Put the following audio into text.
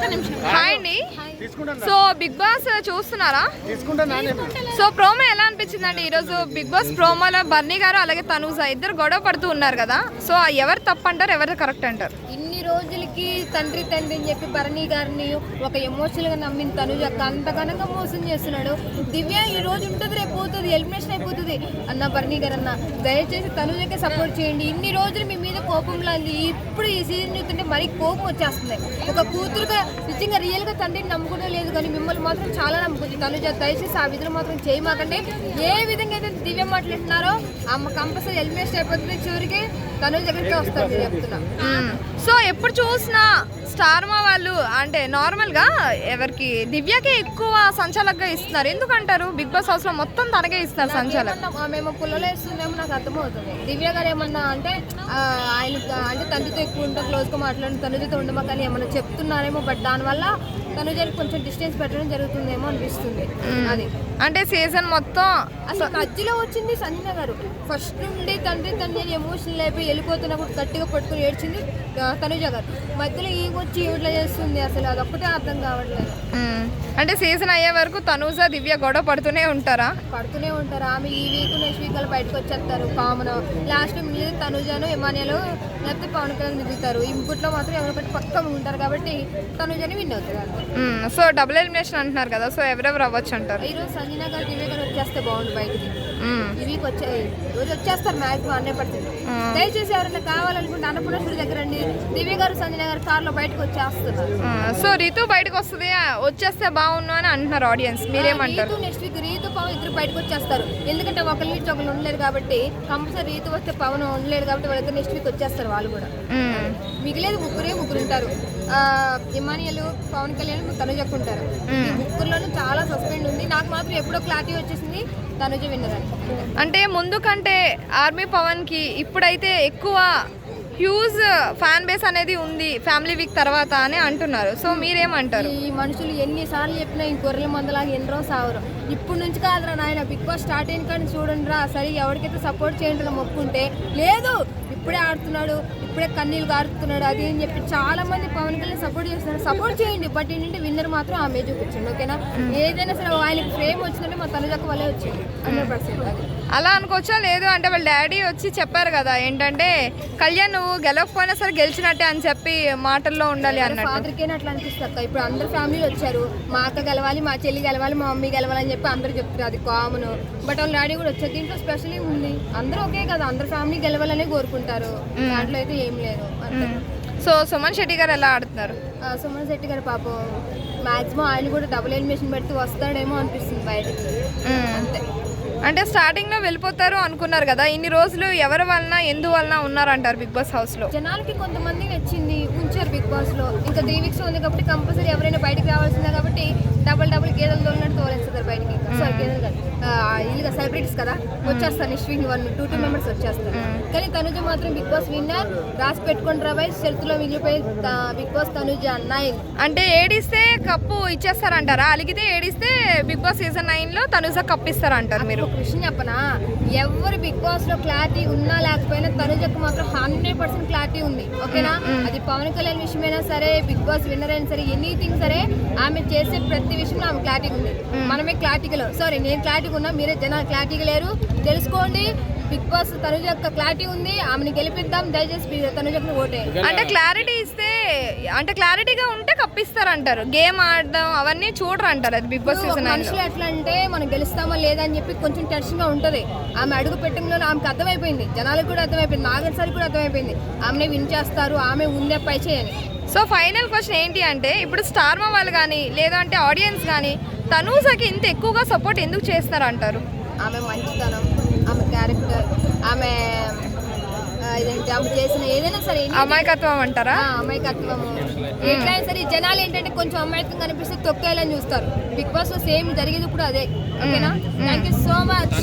Hi అండి. So big boss చూస్తున్నారా? So promo ఎలా అనిపించిందండి ఈరోజు? బిగ్ బాస్ ప్రోమోలో బర్నీ గారు అలాగే తనూజ ఇద్దరు గొడవ పడుతూ ఉన్నారు కదా. సో ఎవరు తప్పు అంటారు, ఎవరు కరెక్ట్ అంటారు? ఇన్ని రోజులకి తండ్రి అని చెప్పి బర్నీ గారిని ఒక ఎమోషనల్ గా నమ్మిన తనుజ అంత ఘనంగా మోసం చేస్తున్నాడు. దివ్య ఈ రోజు ఉంటుంది, రేపు పోతుంది, ఎలిమినేషన్ అయిపోతుంది అన్న బర్నీ గారు అన్న దయచేసి తనుజకే సపోర్ట్ చేయండి. ఇన్ని రోజులు మీ మీద కోపంలో ఉంది, ఇప్పుడు ఈ సీజన్ చూస్తుంటే మరీ కోపం వచ్చేస్తుంది. ఒక కూతురుగా నిజంగా రియల్ గా తండ్రిని నమ్ముకుంటే లేదు, కానీ మిమ్మల్ని మాత్రం చాలా నమ్ముకుంది తనుజ. దయచేసి ఆ విధులు మాత్రం చేయమాకండి. ఏ విధంగా అయితే దివ్య మాట్లాడుతున్నారో ఆమె కంపల్సరీ ఎలిమినేషన్ అయిపోతుంది, చివరికి తనుజ దగ్గరికి వస్తారు చెప్తున్నా. సో ఎప్పుడు చూసినా స్టార్ మా వాళ్ళు అంటే నార్మల్ గా ఎవరికి దివ్యకే ఎక్కువ సంచాలకుగా ఇస్తున్నారు. ఎందుకంటారు? బిగ్ బాస్ హౌస్ లో మొత్తం తనకే ఇస్తున్నారు సంచాలక్. మేము పుల్లలో ఇస్తుందేమో నాకు అర్థమవుతుంది. దివ్య గారు ఏమన్నా అంటే ఆయన అంటే తండ్రితో ఎక్కువ ఉంటాం, క్లోజ్ గా మాట్లాడిన తనుజతో ఉండమా కానీ ఏమన్నా చెప్తున్నారేమో. బట్ దానివల్ల తనుజకి కొంచెం డిస్టెన్స్ పెట్టడం జరుగుతుందేమో అనిపిస్తుంది. అది అంటే సీజన్ మొత్తం అసలు మధ్యలో వచ్చింది సంజన గారు. ఫస్ట్ నుండి తండ్రి అని ఎమోషనల్ అయిపోయి వెళ్ళిపోతున్నప్పుడు గట్టిగా పట్టుకుని ఏడ్చింది తనుజ గారు. మధ్యలో ఈ వచ్చి ఇట్లా చేస్తుంది, అసలు అదొక్కటే అర్థం కావట్లేదు. అంటే సీజన్ అయ్యే వరకు తనుజ దివ్య గొడవ పడుతూనే ఉంటారా? పడుతూనే ఉంటారు. ఆమె ఈ వీక్ నెక్స్ట్ వీక్ అలా బయటకు వచ్చేస్తారు కామన్. లాస్ట్ మీద తనుజను ఎమానియాలు లేకపోతే పవన్ కళ్యాణ్ దిగుతారు. ఈ ముగ్గుట్లో మాత్రం ఎవరికటి పక్క ఉంటారు కాబట్టి తనుజని విన్ అవుతారు. సో డబుల్ ఎలిమినేషన్ అంటున్నారు కదా, సో ఎవరెవరు అవ్వచ్చు అంటారు? ఈరోజు సంజన గారు దివ్య గారు వచ్చేస్తే బాగుండు బయటికి. ఈ వీక్ రోజు వచ్చేస్తారు మ్యాక్సిమం 100%. దయచేసి ఎవరైనా కావాలనుకుంటే అన్నపూర్ణేశ్వరి దగ్గర అండి దివ్య గారు సంజన గారు కార్లో బయటకు వచ్చేస్తున్నారు. సో రీతు బయటకు వస్తుంది, వచ్చేస్తే బాగుండు అని అంటున్నారు ఆడియన్స్. మీరేమంటారు? నెక్స్ట్ వీక్ రీతు పవన్ ఇద్దరు బయటకు వచ్చేస్తారు. ఎందుకంటే ఒకరి నుంచి ఒకరు ఉండలేరు కాబట్టి, కంపల్సరీ రీతు వస్తే పవన్ ఉండలేరు కాబట్టి వాళ్ళిద్దరు నెక్స్ట్ వీక్ వచ్చేస్తారు వాళ్ళు కూడా. మిగిలేదు ముగ్గురు ఉంటారు. ఇమానియలు, పవన్ కళ్యాణ్, తనుజకు ఉంటారు. ఈ ముగ్గురులోనూ చాలా సస్పెండ్ ఉంది. నాకు మాత్రం ఎప్పుడో క్లారిటీ వచ్చేసింది తనుజ విన్నర్ అని. అంటే ముందు కంటే ఆర్మీ పవన్ కి ఇప్పుడైతే ఎక్కువ హ్యూజ్ ఫ్యాన్ బేస్ అనేది ఉంది ఫ్యామిలీ వీక్ తర్వాత అని అంటున్నారు. సో మీరేమంటారు? ఈ మనుషులు ఎన్నిసార్లు చెప్పినా ఈ గొర్రెల మందలాగా ఎన్నో సావరు. ఇప్పుడు నుంచి కాదురా నాయన, బిగ్ బాస్ స్టార్ట్ అయిన కానీ చూడండి రా, సరే ఎవరికైతే సపోర్ట్ చేయండి మొక్కుంటే లేదు, ఇప్పుడే ఆడుతున్నాడు, ఇప్పుడే కన్నీళ్ళు గారుతున్నాడు అది అని చెప్పి చాలా మంది పవన్ కళ్యాణ్ సపోర్ట్ చేస్తున్నారు. సపోర్ట్ చేయండి, బట్ ఏంటంటే విన్నర్ మాత్రం ఆమె చూపించండి, ఓకేనా? ఏదైనా సరే ఆయనకి ఫ్రేమ్ వచ్చిందంటే మా తనుజక్క వల్లే వచ్చింది 100%. అది అలా అనుకోవచ్చా? లేదు అంటే వాళ్ళ డాడీ వచ్చి చెప్పారు కదా ఏంటంటే కళ్యాణ్ నువ్వు గెలవకపోయినా సరే గెలిచినట్టే అని చెప్పి మాటల్లో ఉండాలి అన్నట్టు. ఫాదర్కేనా అట్లా అనిపిస్తుంది. ఇప్పుడు అందరు ఫ్యామిలీలు వచ్చారు, మా అక్క గెలవాలి, మా చెల్లి గెలవాలి, మా మమ్మీ గెలవాలని చెప్పి అందరూ చెప్తారు, అది కామన్. బట్ వాళ్ళ డాడీ కూడా వచ్చారు. దీంట్లో స్పెషల్ ఏమి ఉంది? అందరూ ఒకే కదా, అందరు ఫ్యామిలీ గెలవాలనే కోరుకుంటారు. దాంట్లో అయితే ఏం లేదు. సో సుమన్ శెట్టి గారు ఎలా ఆడుతున్నారు? సుమన్ శెట్టి గారు పాపం మాక్సిమం ఆయన కూడా డబుల్ ఎలిమినేషన్ పెడుతూ వస్తాడేమో అనిపిస్తుంది బయటకి. అంతే. అంటే స్టార్టింగ్ లో వెళ్ళిపోతారు అనుకున్నారు కదా, ఇన్ని రోజులు ఎవరి వలన ఎందువలన ఉన్నారంటారు బిగ్ బాస్ హౌస్ లో? జనాలకి కొంతమంది నచ్చింది ఉంచారు బిగ్ బాస్ లో. ఇంకా 3 weeks ఉంది కాబట్టి కంపల్సరీ ఎవరైనా బయటకు రావాల్సిందే కాబట్టి డబుల్ గేదెలు తోలినట్టు తోలేస్తారు బయటికి. సారీ గేదెలు కాదు, ఇల్లుగా సెలబ్రిటీస్ కదా, వచ్చేస్తారు నెక్స్ట్ వీక్ 1-2 members వచ్చేస్తారు. కానీ తనుజ మాత్రం బిగ్ బాస్ విన్నర్. రాసి పెట్టుకుని రాబాయ్, చరిత్రలో మిగిలిపోయి బిగ్ బాస్ తనుజ 9. అంటే ఏడిస్తే కప్పు ఇచ్చేస్తారంటారా? అలిగితే ఏడిస్తే బిగ్ బాస్ సీజన్ 9 లో తనుజ కప్పు ఇస్తారంటారు. మీరు ఒక విషయం చెప్పనా, ఎవరు బిగ్ బాస్ లో క్లారిటీ ఉన్నా లేకపోయినా తనుజకు మాత్రం 100% క్లారిటీ ఉంది, ఓకేనా? అది పవన్ కళ్యాణ్ విషయమైనా సరే, బిగ్ బాస్ విన్నర్ అయినా సరే, ఎనీథింగ్ సరే, ఆమె చేసే ప్రతి విషయంలో ఆమె క్లారిటీ ఉంది. మనమే క్లారిటీగా లేవు. సారీ, నేను క్లారిటీగా ఉన్నా, మీరే జనాలు క్లారిటీగా లేరు. తెలుసుకోండి, బిగ్ బాస్ తనుజ యొక్క క్లారిటీ ఉంది, ఆమెను గెలిపిద్దాం. దయచేసి తనుజకు ఓటే. అంటే క్లారిటీ ఇస్తే, అంటే క్లారిటీగా ఉంటే కప్పిస్తారంటారు. గేమ్ ఆడడం అవన్నీ చూడరు అంటారు. అది బిగ్ బాస్ సీజన్ మనుషులు ఎట్లా అంటే మనం గెలుస్తామా లేదా అని చెప్పి కొంచెం టెన్షన్ గా ఉంటది. ఆమె అడుగు పెట్టడంలో ఆమెకు అర్థమైపోయింది, జనాలకు కూడా అర్థమైపోయింది, నాగరిసారి కూడా అర్థమైపోయింది ఆమెనే విన్ చేస్తారు, ఆమె ఉందే పై చేయని. సో ఫైనల్ క్వశ్చన్ ఏంటి అంటే, ఇప్పుడు స్టార్ మా వాళ్ళు కానీ లేదంటే ఆడియన్స్ కానీ తనూజకి ఇంత ఎక్కువగా సపోర్ట్ ఎందుకు చేస్తారు అంటారు? ఆమె మంచితనం, ఆమె క్యారెక్టర్, ఆమె ఇదేంటి ఆమె చేసిన ఏదైనా సరే అమాయకత్వం అంటారా? అమాయకత్వము ఎట్లయినా సరే. జనాలు ఏంటంటే కొంచెం అమాయకత్వం కనిపిస్తే తొక్కేయాలని చూస్తారు. బిగ్ బాస్ లో సేమ్ జరిగేది కూడా అదే, ఓకేనా? Thank you so much.